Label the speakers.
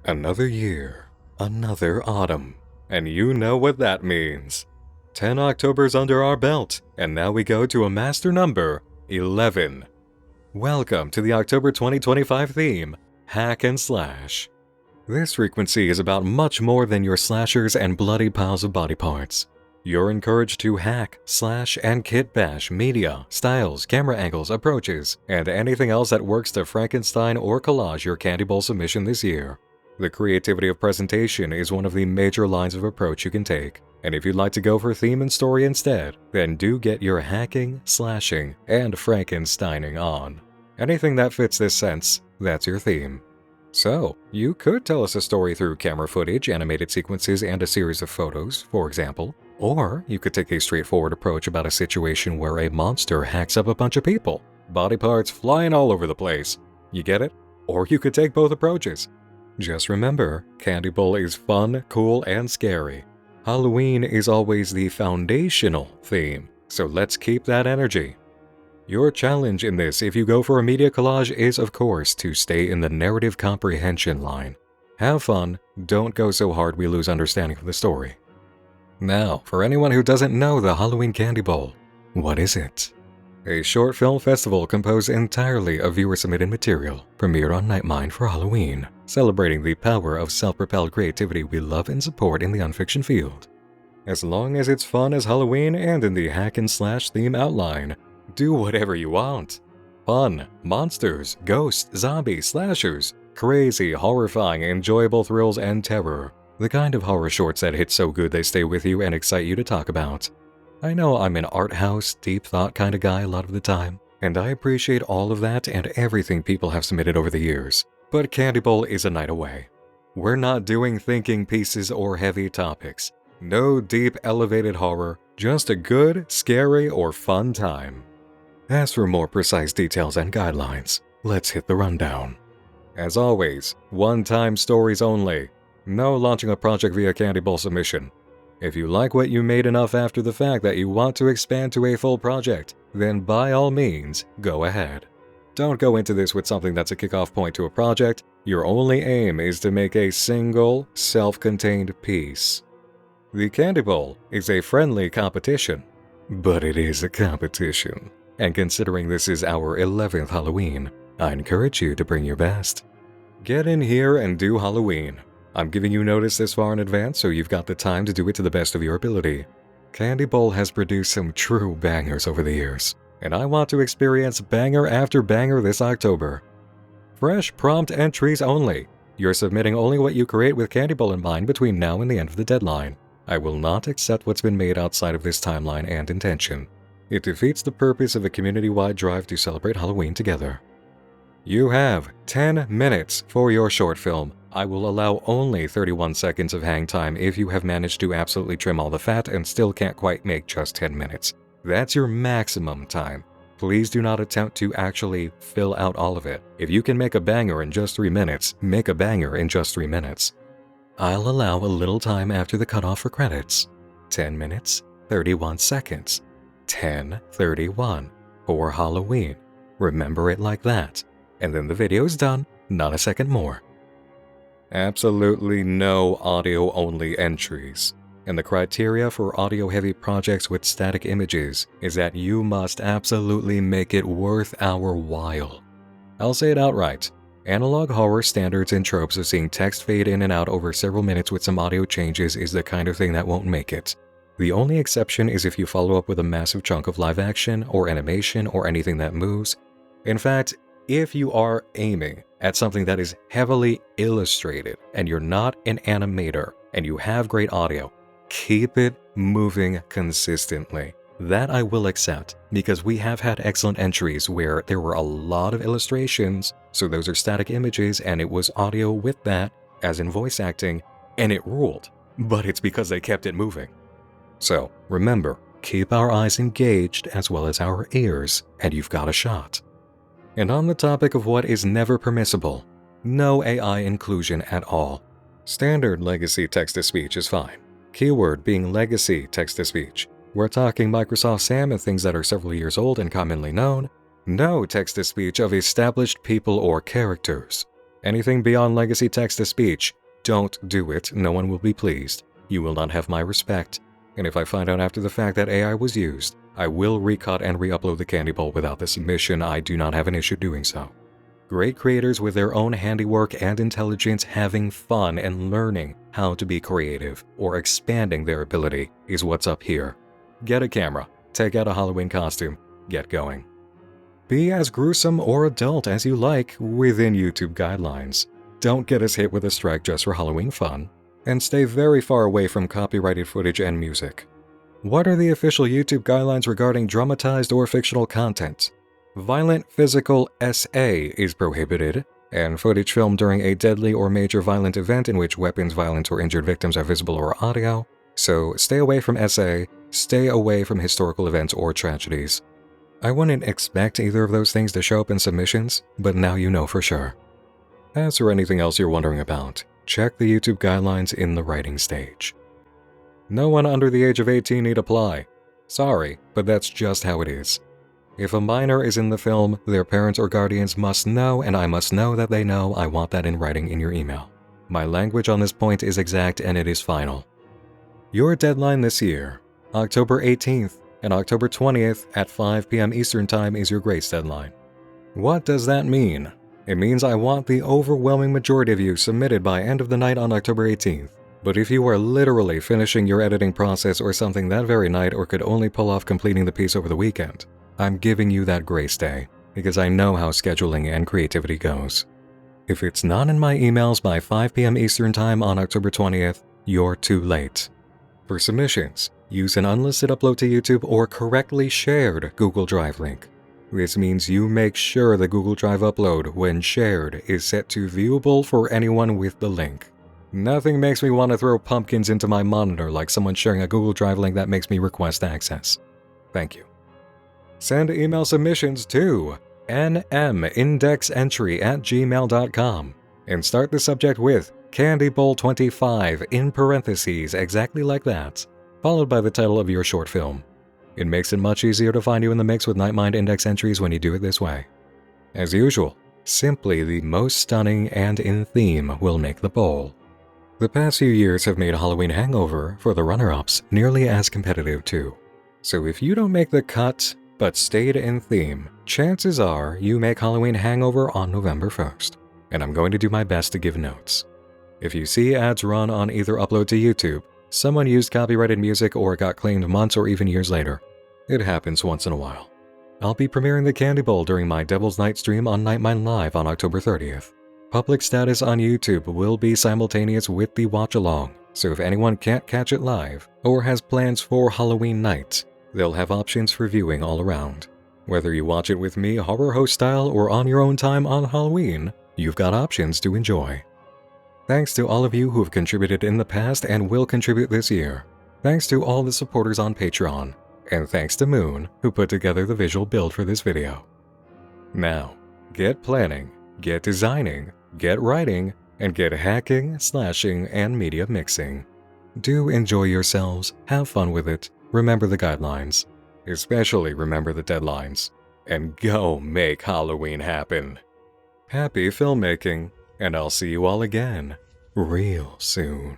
Speaker 1: Another year, another autumn, and you know what that means. 10 Octobers under our belt, and now we go to a master number, 11. Welcome to the October 2025 theme, Hack and Slash. This frequency is about much more than your slashers and bloody piles of body parts. You're encouraged to hack, slash, and kitbash media, styles, camera angles, approaches, and anything else that works to Frankenstein or collage your Candy Bowl submission this year. The creativity of presentation is one of the major lines of approach you can take, and if you'd like to go for theme and story instead, then do get your hacking, slashing, and Frankensteining on. Anything that fits this sense, that's your theme. So, you could tell us a story through camera footage, animated sequences, and a series of photos, for example. Or you could take a straightforward approach about a situation where a monster hacks up a bunch of people, body parts flying all over the place. You get it? Or you could take both approaches. Just remember, Candy Bowl is fun, cool, and scary. Halloween is always the foundational theme, so let's keep that energy. Your challenge in this, if you go for a media collage, is of course to stay in the narrative comprehension line. Have fun, don't go so hard we lose understanding of the story. Now, for anyone who doesn't know the Halloween Candy Bowl, what is it? A short film festival composed entirely of viewer-submitted material, premiered on Nightmind for Halloween, celebrating the power of self-propelled creativity we love and support in the unfiction field. As long as it's fun as Halloween and in the hack and slash theme outline, do whatever you want. Fun, monsters, ghosts, zombies, slashers, crazy, horrifying, enjoyable thrills and terror. The kind of horror shorts that hit so good they stay with you and excite you to talk about. I know I'm an art house, deep thought kind of guy a lot of the time, and I appreciate all of that and everything people have submitted over the years. But Candy Bowl is a night away. We're not doing thinking pieces or heavy topics. No deep elevated horror, just a good, scary, or fun time. As for more precise details and guidelines, let's hit the rundown. As always, one-time stories only. No launching a project via Candy Bowl submission. If you like what you made enough after the fact that you want to expand to a full project, then by all means, go ahead. Don't go into this with something that's a kickoff point to a project. Your only aim is to make a single, self-contained piece. The Candy Bowl is a friendly competition, but it is a competition. And considering this is our 11th Halloween, I encourage you to bring your best. Get in here and do Halloween. I'm giving you notice this far in advance, so you've got the time to do it to the best of your ability. Candy Bowl has produced some true bangers over the years, and I want to experience banger after banger this October. Fresh prompt entries only. You're submitting only what you create with Candy Bowl in mind between now and the end of the deadline. I will not accept what's been made outside of this timeline and intention. It defeats the purpose of a community-wide drive to celebrate Halloween together. You have 10 minutes for your short film. I will allow only 31 seconds of hang time if you have managed to absolutely trim all the fat and still can't quite make just 10 minutes. That's your maximum time. Please do not attempt to actually fill out all of it. If you can make a banger in just 3 minutes, make a banger in just 3 minutes. I'll allow a little time after the cutoff for credits. 10 minutes, 31 seconds. 10:31 for Halloween. Remember it like that. And then the video is done, not a second more. Absolutely no audio-only entries. And the criteria for audio-heavy projects with static images is that you must absolutely make it worth our while. I'll say it outright. Analog horror standards and tropes of seeing text fade in and out over several minutes with some audio changes is the kind of thing that won't make it. The only exception is if you follow up with a massive chunk of live action or animation or anything that moves. In fact, if you are aiming at something that is heavily illustrated and you're not an animator and you have great audio, keep it moving consistently. That I will accept, because we have had excellent entries where there were a lot of illustrations, so those are static images and it was audio with that, as in voice acting, and it ruled. But it's because they kept it moving. So remember, keep our eyes engaged as well as our ears, and you've got a shot. And on the topic of what is never permissible, no AI inclusion at all. Standard legacy text-to-speech is fine. Keyword being legacy text-to-speech. We're talking Microsoft SAM and things that are several years old and commonly known. No text-to-speech of established people or characters. Anything beyond legacy text-to-speech, don't do it, no one will be pleased. You will not have my respect. And if I find out after the fact that AI was used, I will recut and re-upload the candy bowl without the submission. I do not have an issue doing so. Great creators with their own handiwork and intelligence having fun and learning how to be creative or expanding their ability is what's up here. Get a camera, take out a Halloween costume, get going. Be as gruesome or adult as you like within YouTube guidelines. Don't get us hit with a strike just for Halloween fun. And stay very far away from copyrighted footage and music. What are the official YouTube guidelines regarding dramatized or fictional content? Violent physical SA is prohibited, and footage filmed during a deadly or major violent event in which weapons, violence, or injured victims are visible or audio. So stay away from SA, stay away from historical events or tragedies. I wouldn't expect either of those things to show up in submissions, but now you know for sure. As for anything else you're wondering about, check the YouTube guidelines in the writing stage. No one under the age of 18 need apply. Sorry, but that's just how it is. If a minor is in the film, their parents or guardians must know, and I must know that they know. I want that in writing in your email. My language on this point is exact and it is final. Your deadline this year, October 18th and October 20th at 5 p.m. Eastern Time is your grace deadline. What does that mean? It means I want the overwhelming majority of you submitted by end of the night on October 18th. But if you are literally finishing your editing process or something that very night or could only pull off completing the piece over the weekend, I'm giving you that grace day because I know how scheduling and creativity goes. If it's not in my emails by 5 p.m. Eastern Time on October 20th, you're too late. For submissions, use an unlisted upload to YouTube or correctly shared Google Drive link. This means you make sure the Google Drive upload, when shared, is set to viewable for anyone with the link. Nothing makes me want to throw pumpkins into my monitor like someone sharing a Google Drive link that makes me request access. Thank you. Send email submissions to nmindexentry@gmail.com and start the subject with Candy Bowl 25 in parentheses, exactly like that, followed by the title of your short film. It makes it much easier to find you in the mix with Nightmind index entries when you do it this way. As usual, simply the most stunning and in theme will make the bowl. The past few years have made Halloween Hangover for the runner-ups nearly as competitive too. So if you don't make the cut, but stayed in theme, chances are you make Halloween Hangover on November 1st, and I'm going to do my best to give notes. If you see ads run on either upload to YouTube, someone used copyrighted music or got claimed months or even years later. It happens once in a while. I'll be premiering the Candy Bowl during my Devil's Night stream on Nightmind Live on October 30th. Public status on YouTube will be simultaneous with the watch-along, so if anyone can't catch it live or has plans for Halloween night, they'll have options for viewing all around. Whether you watch it with me horror host style or on your own time on Halloween, you've got options to enjoy. Thanks to all of you who have contributed in the past and will contribute this year. Thanks to all the supporters on Patreon. And thanks to Moon, who put together the visual build for this video. Now, get planning, get designing, get writing, and get hacking, slashing, and media mixing. Do enjoy yourselves, have fun with it, remember the guidelines, especially remember the deadlines, and go make Halloween happen. Happy filmmaking, and I'll see you all again real soon.